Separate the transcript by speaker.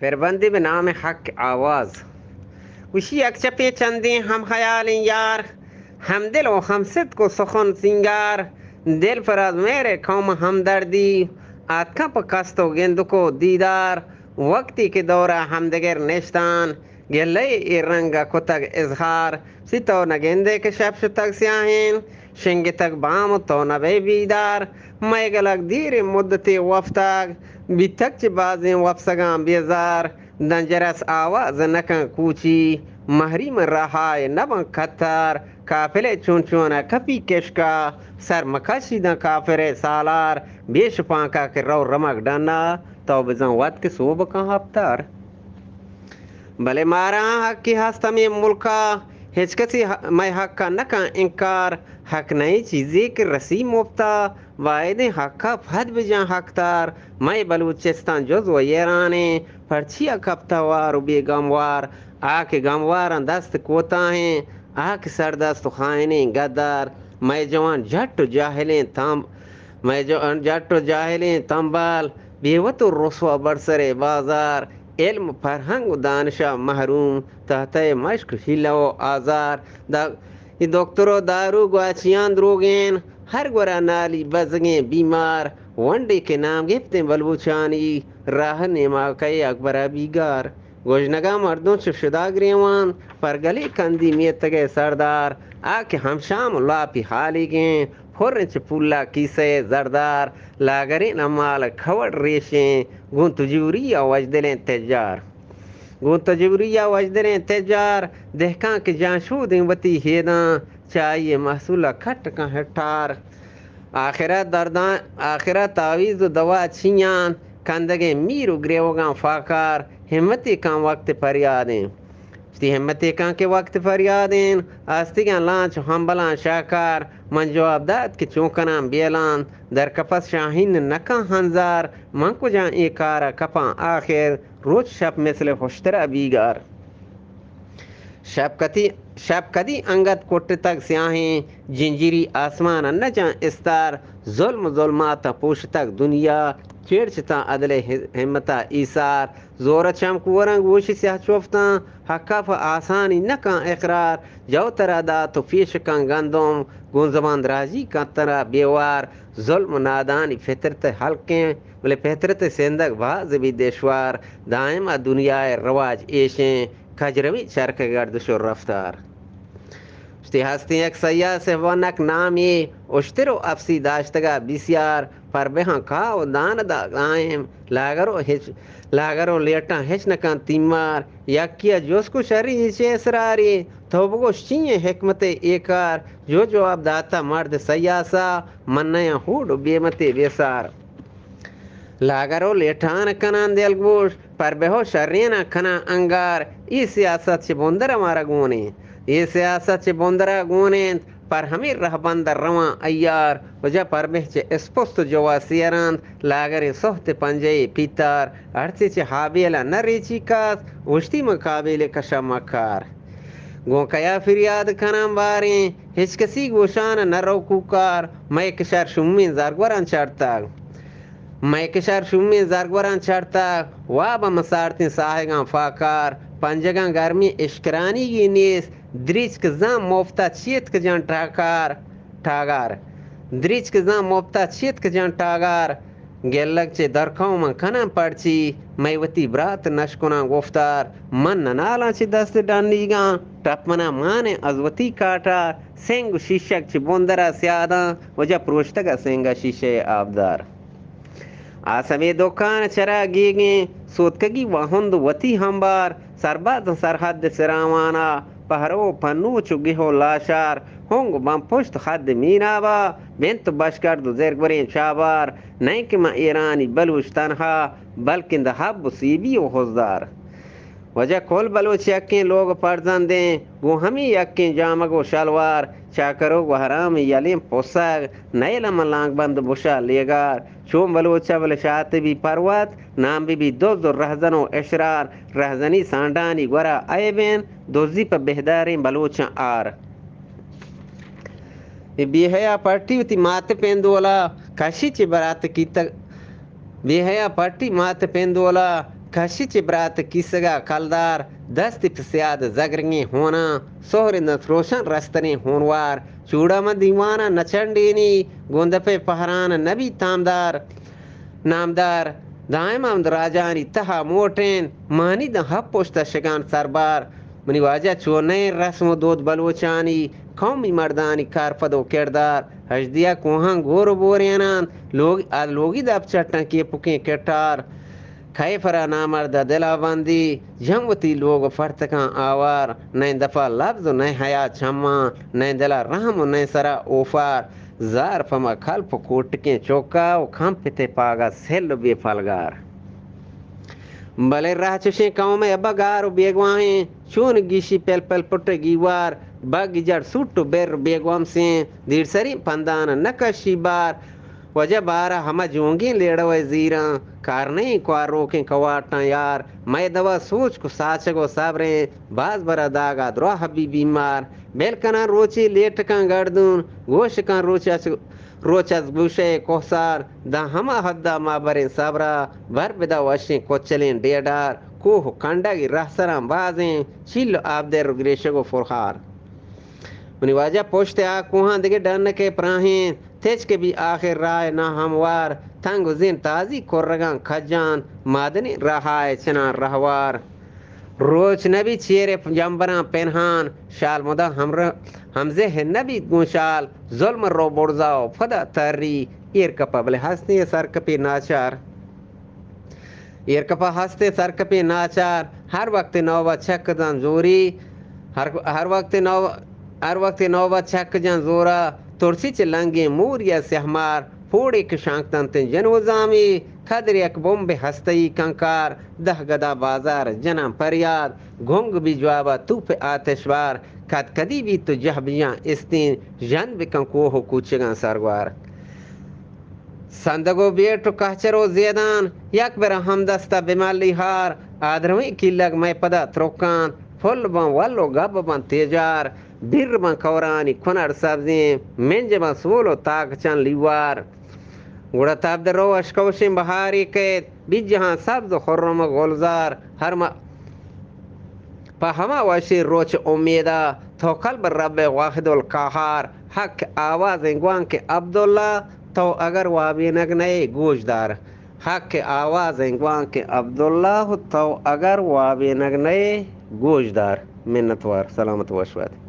Speaker 1: پربندی به نام حق آواز گوشی یک چپی چندی هم خیال یار، هم دل و هم صدق و سخن سینگار. دل پر از میرے قوم همدردی، اتکا پا کست و گندک و دیدار. وقتی که دور همدگر نشتن، گله ای رنگ کتگ اظهار. سی تو نگنده که شب شتگ سیاهین، شنگ تک بام تو نبی بیدار. میگلک دیر مدتی وفتگ، بی تک چی بازی وفسگان بیزار. دنجرس آواز نکن کوچی، محریم رهای نبن کتر. کافل چون چون کپی کشکا، سر مکشیدن کافر سالار. بیش پانکا که رو رمک ڈنا، تو بزن ود که سو بکن هفتار. بلے مارا حق کی ہستا میں ملکا، ہچ کسی میں حق کا نکا انکار. حق نئی چیزیں کہ رسی مفتا، واحد حق کا پھد بجان حق تار. میں بلوچستان جز و ایرانے، پرچیا کپتا وار و بے گموار. آکے گموار دست کوتا ہیں، آکے سر دست خائنیں گدار. میں جوان جھٹ جاہلیں تام، میں جوان جھٹ جاہلیں تنبال. بیوت و رسوا برسر بازار، علم فرہنگ و دانشہ محروم. تحت مشق ہیلہ و آزار. دکتر و دارو گواچیان دروگین، ہر گورا نالی بزگیں بیمار. ونڈے کے نام گفتے بلوچانی، راہ نیما کئی اکبرہ بیگار. گوجنگا مردوں چھ شدا گریوان، پر گلی کندی میتگے سردار. آکے ہم شام لاپی حالی گیں، پھرنچ پولا کیسے زردار. لاگرین امال کھوڑ ریشیں، گون تجوری وجدلیں تجار. گون تجوری وجدلیں تجار، دہکان کے جان شودیں وتی ہیداں. چاہیے محصولہ کھٹ کا ہٹار. آخرت دردان آخرت تعویز و دوا چھیان، کندگے میر و گریوگاں فاکار. ہمتی کان وقت فریادیں، تی ہمتی کان کے وقت فریادیں. آستگان لانچ ہم بلان شاکار، من جواب داد کہ چونکنان بیلان. در کپس شاہین نکان ہنزار، من کو جان ای کارا کپان آخر. روز شب مثل خوشترہ بیگار. شب کدی انگت کٹ تک سیاہیں، جنجیری آسمان نہ جان استار. ظلم ظلمات پوش تک دنیا، چیڑچتا عدل ہمتا ایسار. زور چمک ورنگ وش سیاہ چوفتاں، حقاف آسانی نکان اقرار. جو ترا دا تو پیش کن گندم، گون زبان درازی کا ترا بیوار. ظلم نادانی فطرت حلقیں، بلے فطرت سندگ باز بھی دشوار. دائم دنیا رواج ایشیں، کھجروی چرک گردش و رفتار. ہستی ایک سیاہ سے ونک نامی، اشترو افسی داشتگا بسیار. پر بہاں کھاو دان دا دائم، لاگرو لیٹاں ہچ نکان تیمار. یکیا جوس کو شری ہچے اسراری، تو بگوش چیئے حکمت ایکار. جو جواب داتا مرد سیاسا، من نیا ہوڈ بیمت بیسار. لاگرو لیٹان کنان دل گوش، پر بہو شرینا کنا انگار. ای سیاست چھ بندر مارا گونے، یہ سیاست چھ بندرا گونین. پر ہمیں رہ بندر روان ایار. وجہ پر بہچ اسپست جوا سیران، لاگر سخت پنجے پیتار. ارچی چھ حابیلا نریچی کاس، وشتی مقابل کشا مکار. گون کیا فریاد کنام باریں، ہچ کسی گوشان نرو کوکار. میں کشار شمین زرگوران چڑتاگ، میں کشار شمین زرگوران چڑتاگ. وابا مسارتیں ساہگان فاکار. پنجگان گرمی اشکرانی گی نیس، دریچ کے زام مفتا چیت کے جان ٹاگار. دریچ کے زام مفتا چیت کے جان ٹاگار. گلک چے درکھوں من کنم پڑچی، میں وتی برات نشکنان گفتار. من ننالا چے دست ڈانیگان، ٹپ منا مانے از وتی کاٹار. سنگ شیشک چے بندرا سیادان، وجہ پروشتگا سنگا شیشے آبدار. آسمی دکان چرا گیگیں، سودکگی وہند وتی ہمبار. سرباد سرحد سراوانا، پہرو پنو چگیہو لاشار. ہنگ بم پشت خد مینابا، بنت بشکرد زرگورین چابار. نہیں کہ میں ایرانی بلوچ تنہا، بلکہ دہب سیبی و حزدار. وجہ کل بلوچ یکیں لوگ پرزن دیں، گو ہمیں یکیں جامگ و شلوار. چاکرو گو حرام یلیم پسگ، نیلم لانگ بند بشا لیگار. چون بلوچہ بلشات بھی پروت، نام بھی دوز و رہزن و اشرار. رہزنی سانڈانی گورا عیبین، دوزی پہ بہداریں بلوچاں آر. بیہیا پٹی وتی مات پیندولا، کشی چی برات کی تک. بیہیا پٹی مات پیندولا، کشی چبرات کیسگا کلدار دست پسیاد زگرنگی ہونا سہر نت روشن رستنی ہونوار چوڑا من دیوانا نچنڈینی گوند پہ پہران نبی تامدار نامدار دائم آمد راجانی تہا موٹین مانی دا ہپ پوشتا شگان سربار منی واجہ چونے رسم و دود بلوچانی قومی مردانی کارپدو کردار ہجدیا کوہاں گورو بورینان لوگی دب چٹن کی پکیں کٹار کھائے فرا نامرد دلا بندی جموتی لوگ فرتکاں آوار نئے دفع لفظ و نئے حیا چھما نئے دلا رحم و نئے سرا اوفار زار فما کھلپ کوٹکیں چوکا و کھم پتے پاگا سیل بے پھلگار بلے راہ چشیں قوم ابا گار و بیگواہیں چون گیشی پل پل پٹ گیوار بگ جڑ سوٹ بیر بیگوام سے دیر سری پندان نکشی بار وجہ بارہ ہمہ جونگی لیڑو زیراں کار نہیں کوار روکیں کواٹاں یار میں دوا سوچ کو ساچگو صبریں باز برا داگا درو حبی بیمار بیلکنا روچی لیٹکاں گردون گوشکاں روچز گوشے کوسار دا ہمہ حدہ ما بریں صبرا بر بدا وشیں کوچلیں ڈیڈار کوہ کنڈگی رہسران بازیں چیل آب دیر گریشگو فرخار منی واجہ پوشتے آ کوہاں دگے ڈن کے پراہیں تیچ کے بھی آخر رائے نہ ہموار تنگ زین تازی کرگاں کھجان مادنی رہائے چنان رہوار روچ نبی چیرے جمبراں پنہان شال مدہ حمزے ہے نبی گونشال ظلم رو برزاو فدا تری ایر کپا بلے ہستے سرکپی ناچار ایر کپا ہستے سرکپی ناچار ہر وقت نوبہ چھک دان زوری ہر وقت نوبہ چھک جان زورا ترسی چلنگی موریا سہمار پھوڑی کشانکتن تن جنو زامی کھدر یک بمب ہستی کنکار دہ گدا بازار جنم پریاد گھنگ بھی جوابا توپ آتشوار کد کدی بھی تو جہبیاں استین جن بکن کوہ کوچگاں سرگوار سندگو بیٹو کہچرو زیدان یک برا ہمدستا بمالی ہار آدروی کی لگ میں پدا ترکان پھل بان ولو گب بان تیجار بیر بان کورانی کنر سبزیں منج بان سولو تاک چن لیوار گوڑا تاب در رو اشکوشن بہاری کید بیج جہاں سبز خرم گلزار پا ہما وشی روچ امیدہ تو قلب رب واحد القہار حق آواز گوان کے عبداللہ تو اگر وابی نگنے گوشدار حق آواز گوان کے عبداللہ تو اگر وابی نگنے گوشدار منتوار سلامت وشوات